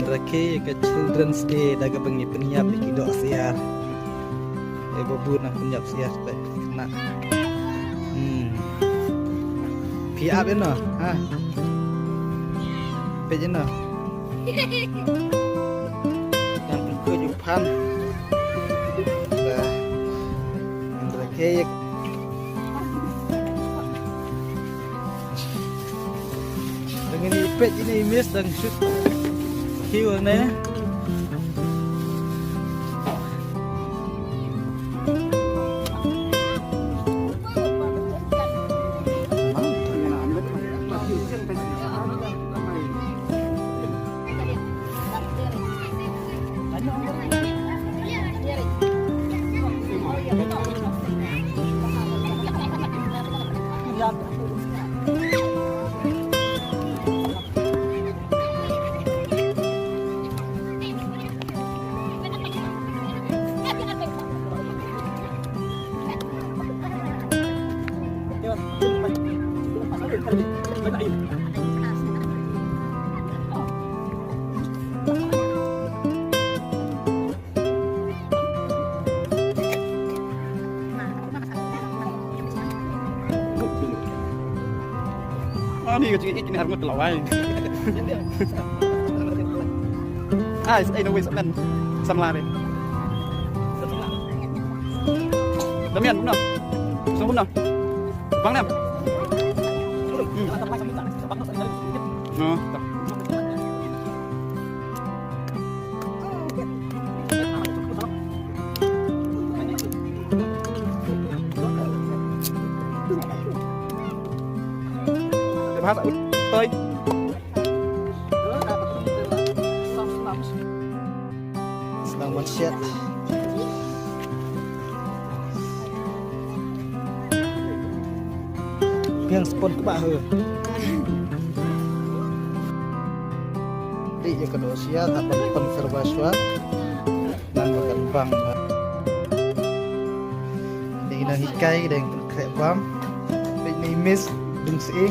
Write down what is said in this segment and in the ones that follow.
Rake ke Children's Day daga bengi penyiap iki dok siar. Bobu nak penyiap siar pe kena. Piap no, ha. Pe jeno. Dan ke Jepang. Rake dengan ipet ini imis dan shoot hiu ne ini juga ini harus ngelawai. Ini wes men samlare. Damian benar. Benar. Bang Nam. Oh, tak. Bahasa tới selamat siang piang spon ke bah di je kedua sia tak konservasi dan berkembang di hikai dan berkembang ini miss dungsi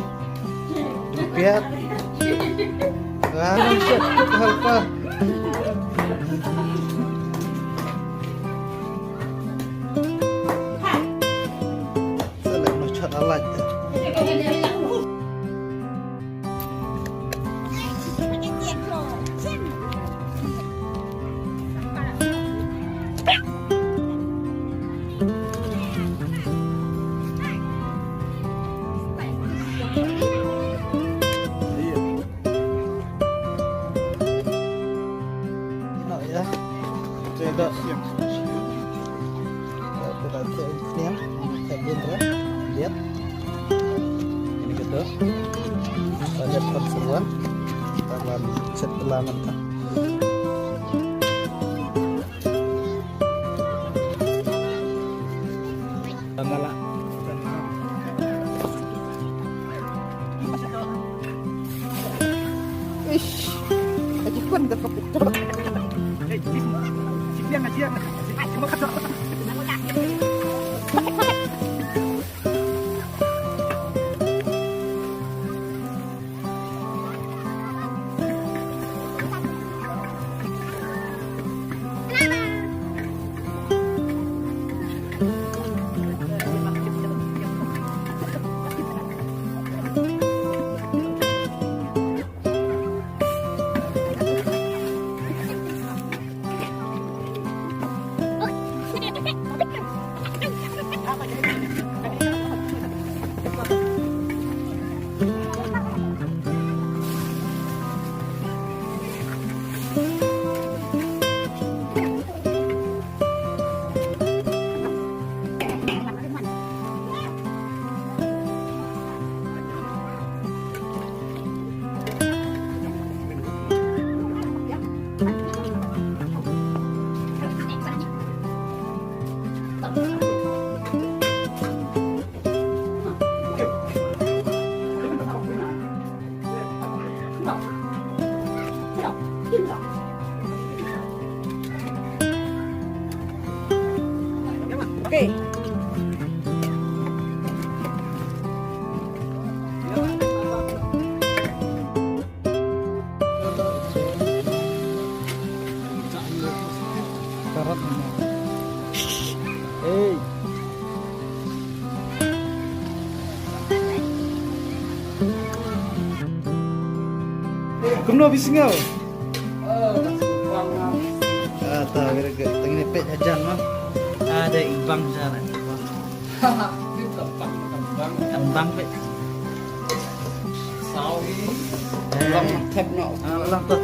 biar apa salah macam alat ada lihat ini gitu ada perseruan dalam setelah mentah tanggalah aji pun dapat siang cuma kata Oke. Sarap naman. Hey. Kumno bisingau. Tahu kira-kira tengah pet hajan mah. Ada ibang jalan. Kembang pet. Sawi. Lang tap no. Lang tap.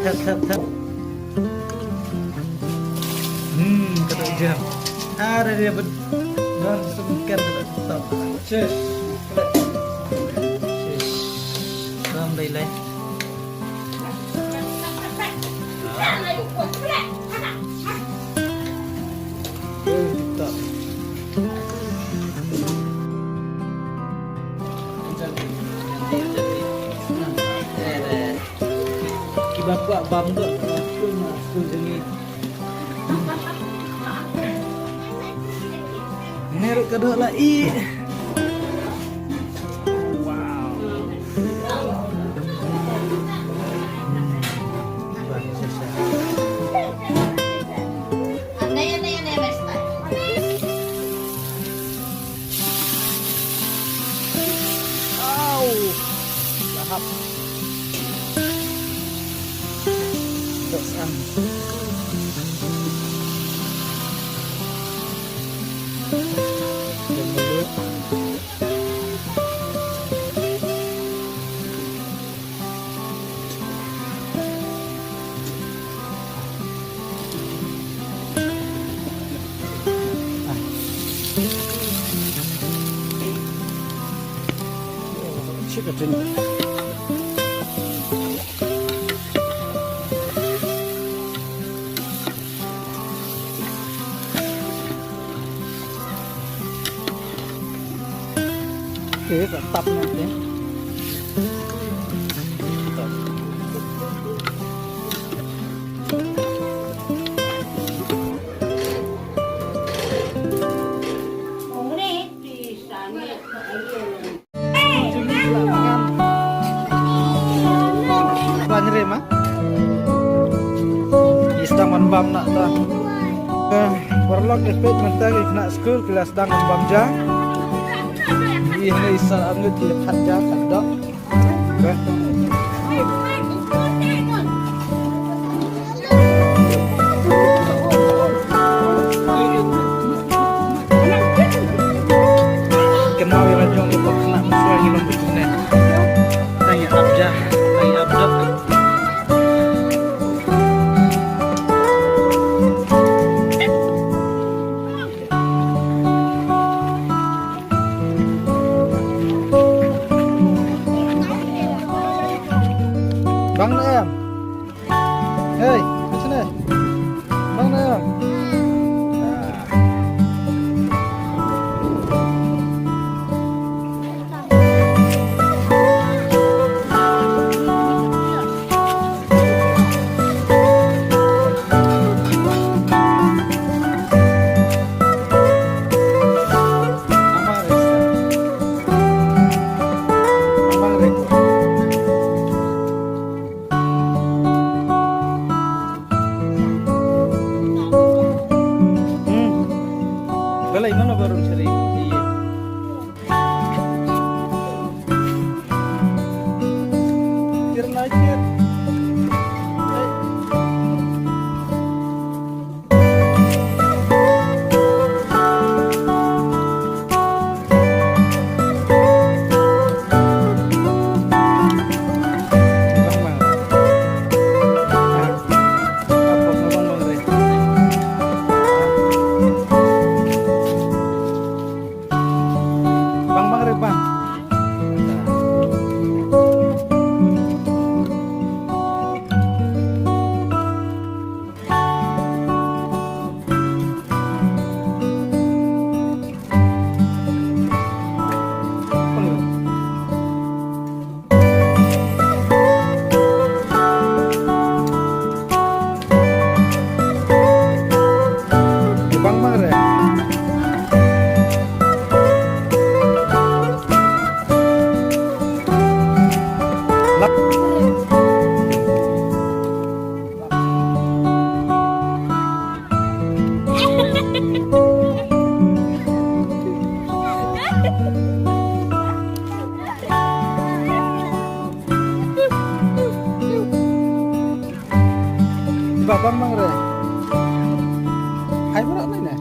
Kata jam. Ada dia dan sungkan tetap. Cheers. Sampai lai. Tetap. Bapak bangga aku jengi. Merek kedua lagi. Wow. Aneh besta. Au. Lahap. Dosan. Dan mulut. Chicken. Oke, tetap nanti. Nyeri mah. Istang manbam nak dah. Warlock efek mentah kena school kelas dang manbam jang. Ini isal angut di hadja kadok. Kenal yang jong itu kena musuh yang lebih kuning. Tanya abjah, tanya abjah. Bang Nam. Hei, ke sini. Bang Nam. Mbak Bang re. Hai berat nih nih.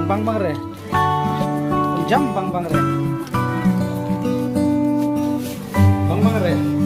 Bang re. Jam bang re. Bang re.